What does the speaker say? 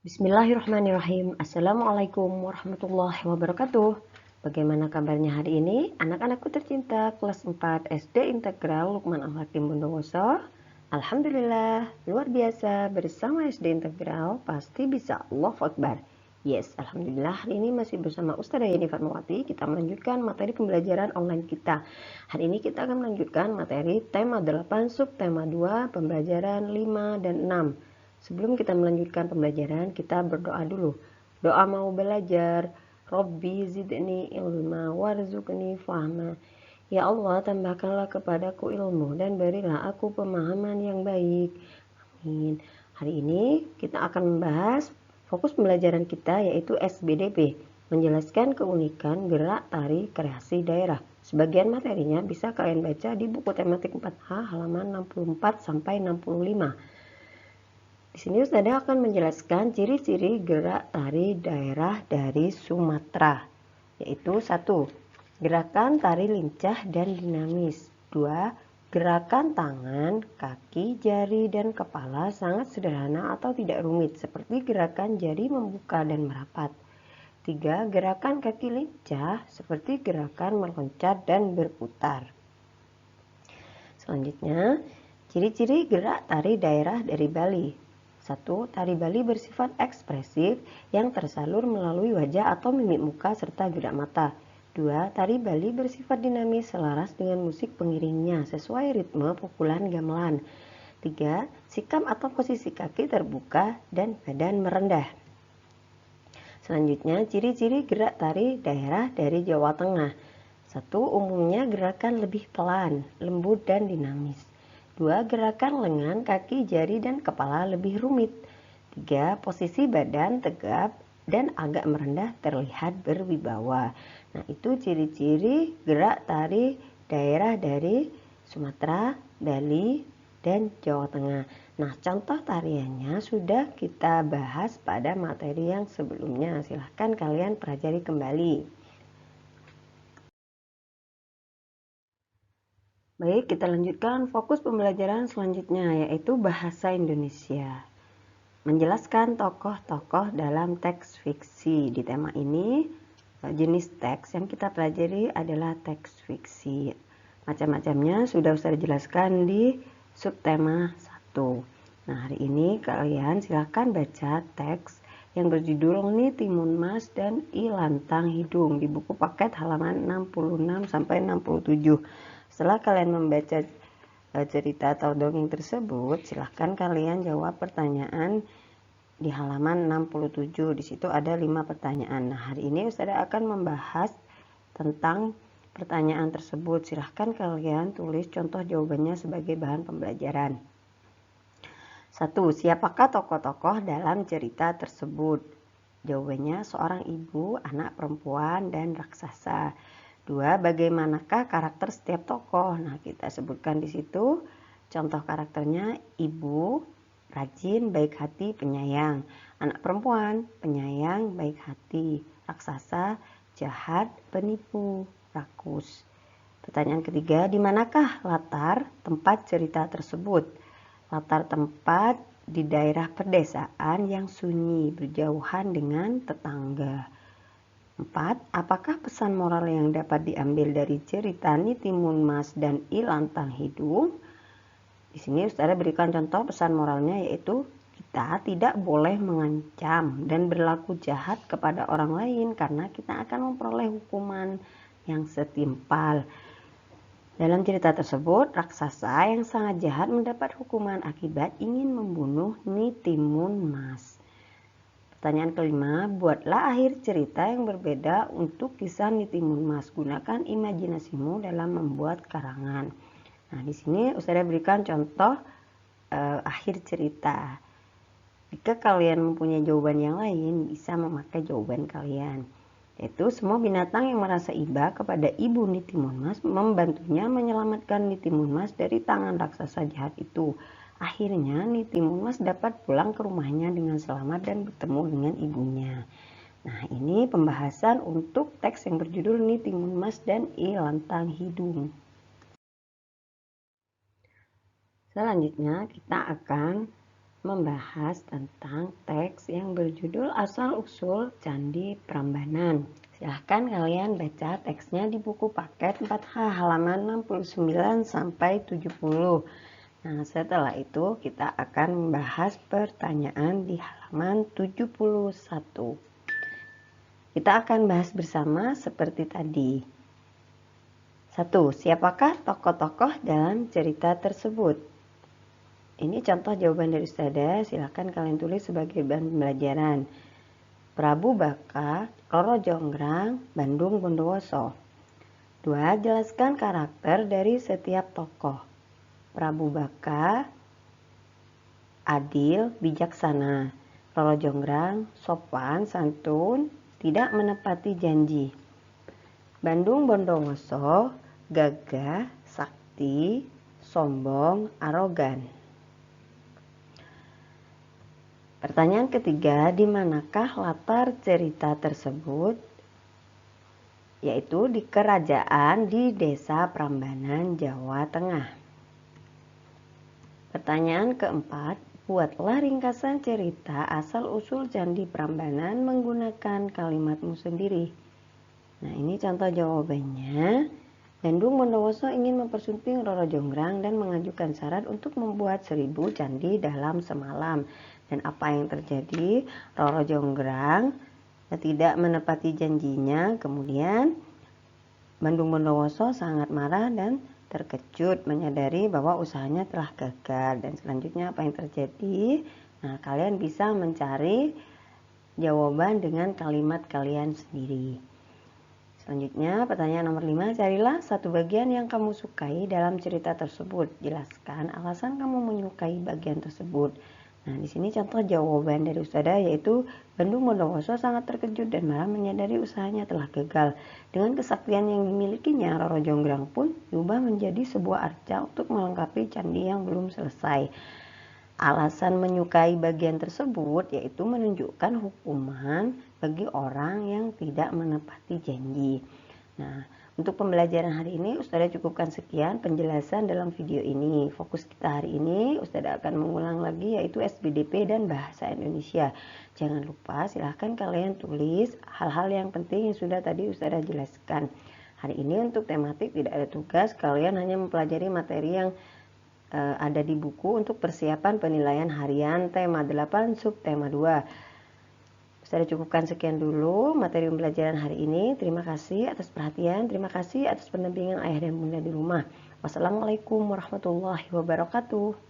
Bismillahirrahmanirrahim. Assalamualaikum warahmatullahi wabarakatuh. Bagaimana kabarnya hari ini? Anak-anakku tercinta kelas 4 SD Integral Lukman Al-Hakim Bondowoso. Alhamdulillah, luar biasa bersama SD Integral pasti bisa. Allahu Akbar. Yes, Alhamdulillah hari ini masih bersama Ustazah Yeni Fatmawati. Kita melanjutkan materi pembelajaran online kita. Hari ini kita akan melanjutkan materi tema 8, subtema 2, pembelajaran 5 dan 6. Sebelum kita melanjutkan pembelajaran, kita berdoa dulu. Doa mau belajar. Robbi zidni ilma warzuqni fahma. Ya Allah, tambahkanlah kepadaku ilmu dan berilah aku pemahaman yang baik. Amin. Hari ini kita akan membahas fokus pembelajaran kita yaitu SBDP, menjelaskan keunikan gerak tari kreasi daerah. Sebagian materinya bisa kalian baca di buku tematik 4H halaman 64 sampai 65. Di sini Ustazah akan menjelaskan ciri-ciri gerak tari daerah dari Sumatera, yaitu 1. Gerakan tari lincah dan dinamis. 2. Gerakan tangan, kaki, jari, dan kepala sangat sederhana atau tidak rumit, seperti gerakan jari membuka dan merapat. 3. Gerakan kaki lincah, seperti gerakan meloncat dan berputar. Selanjutnya, ciri-ciri gerak tari daerah dari Bali. 1. Tari Bali bersifat ekspresif yang tersalur melalui wajah atau mimik muka serta gerak mata. 2. Tari Bali bersifat dinamis selaras dengan musik pengiringnya sesuai ritme pukulan gamelan. 3. Sikap atau posisi kaki terbuka dan badan merendah. Selanjutnya, ciri-ciri gerak tari daerah dari Jawa Tengah. 1. Umumnya gerakan lebih pelan, lembut dan dinamis. 2. Gerakan lengan, kaki, jari, dan kepala lebih rumit. 3. Posisi badan tegap dan agak merendah terlihat berwibawa. Nah, itu ciri-ciri gerak tari daerah dari Sumatera, Bali, dan Jawa Tengah. Nah, contoh tariannya sudah kita bahas pada materi yang sebelumnya. Silahkan kalian pelajari kembali. Baik, kita lanjutkan fokus pembelajaran selanjutnya, yaitu bahasa Indonesia. Menjelaskan tokoh-tokoh dalam teks fiksi. Di tema ini, jenis teks yang kita pelajari adalah teks fiksi. Macam-macamnya sudah saya jelaskan di subtema 1. Nah, hari ini kalian silahkan baca teks yang berjudul Ni Timun Mas dan I Lantang Hidung di buku paket halaman 66 sampai 67. Setelah kalian membaca cerita atau dongeng tersebut, silahkan kalian jawab pertanyaan di halaman 67. Di situ ada 5 pertanyaan. Nah, hari ini Ustazah akan membahas tentang pertanyaan tersebut. Silahkan kalian tulis contoh jawabannya sebagai bahan pembelajaran. 1. Siapakah tokoh-tokoh dalam cerita tersebut? Jawabannya seorang ibu, anak perempuan, dan raksasa. 2. Bagaimanakah karakter setiap tokoh? Nah, kita sebutkan di situ contoh karakternya: ibu, rajin, baik hati, penyayang. Anak perempuan, penyayang, baik hati. Raksasa, jahat, penipu, rakus. Pertanyaan ketiga, di manakah latar tempat cerita tersebut? Latar tempat di daerah pedesaan yang sunyi, berjauhan dengan tetangga. 4. Apakah pesan moral yang dapat diambil dari cerita Ni Timun Mas dan I Lantang Hidung? Di sini Ustazah berikan contoh pesan moralnya, yaitu kita tidak boleh mengancam dan berlaku jahat kepada orang lain karena kita akan memperoleh hukuman yang setimpal. Dalam cerita tersebut, raksasa yang sangat jahat mendapat hukuman akibat ingin membunuh Ni Timun Mas. Pertanyaan kelima, buatlah akhir cerita yang berbeda untuk kisah Ni Timun Mas. Gunakan imajinasimu dalam membuat karangan. Nah, di sini Ustazah berikan contoh akhir cerita. Jika kalian mempunyai jawaban yang lain, bisa memakai jawaban kalian. Yaitu semua binatang yang merasa iba kepada ibu Ni Timun Mas membantunya menyelamatkan Ni Timun Mas dari tangan raksasa jahat itu. Akhirnya Ni Timun Mas dapat pulang ke rumahnya dengan selamat dan bertemu dengan ibunya. Nah, ini pembahasan untuk teks yang berjudul Ni Timun Mas dan I Lantang Hidung. Selanjutnya kita akan membahas tentang teks yang berjudul Asal-Usul Candi Prambanan. Silahkan kalian baca teksnya di buku paket 4H halaman 69 sampai 70. Nah, setelah itu kita akan membahas pertanyaan di halaman 71. Kita akan bahas bersama seperti tadi. 1. Siapakah tokoh-tokoh dalam cerita tersebut? Ini contoh jawaban dari Ustazah, silahkan kalian tulis sebagai bahan pembelajaran. Prabu Baka, Roro Jonggrang, Bandung Bondowoso. 2. Jelaskan karakter dari setiap tokoh. Prabu Baka, adil, bijaksana. Roro Jonggrang, sopan, santun, tidak menepati janji. Bandung Bondowoso, gagah, sakti, sombong, arogan. Pertanyaan ketiga, di manakah latar cerita tersebut? Yaitu di kerajaan di Desa Prambanan, Jawa Tengah. Pertanyaan keempat, buatlah ringkasan cerita asal-usul Candi Prambanan menggunakan kalimatmu sendiri. Nah, ini contoh jawabannya. Bandung Bondowoso ingin mempersunting Roro Jonggrang dan mengajukan syarat untuk membuat 1000 candi dalam semalam. Dan apa yang terjadi? Roro Jonggrang tidak menepati janjinya. Kemudian Bandung Bondowoso sangat marah dan terkejut menyadari bahwa usahanya telah gagal. Dan selanjutnya apa yang terjadi? Nah, kalian bisa mencari jawaban dengan kalimat kalian sendiri. Selanjutnya pertanyaan nomor 5, carilah satu bagian yang kamu sukai dalam cerita tersebut. Jelaskan alasan kamu menyukai bagian tersebut. Nah, di sini contoh jawaban dari Ustazah yaitu Bandung Bondowoso sangat terkejut dan malah menyadari usahanya telah gagal. Dengan kesaktian yang dimilikinya, Roro Jonggrang pun diubah menjadi sebuah arca untuk melengkapi candi yang belum selesai. Alasan menyukai bagian tersebut yaitu menunjukkan hukuman bagi orang yang tidak menepati janji. Nah, untuk pembelajaran hari ini Ustazah cukupkan sekian penjelasan dalam video ini. Fokus kita hari ini Ustazah akan mengulang lagi yaitu SBDP dan Bahasa Indonesia. Jangan lupa silahkan kalian tulis hal-hal yang penting yang sudah tadi Ustazah jelaskan. Hari ini untuk tematik tidak ada tugas, kalian hanya mempelajari materi yang ada di buku untuk persiapan penilaian harian tema 8 subtema 2. Saya cukupkan sekian dulu materi pembelajaran hari ini. Terima kasih atas perhatian, terima kasih atas pendampingan ayah dan bunda di rumah. Wassalamualaikum warahmatullahi wabarakatuh.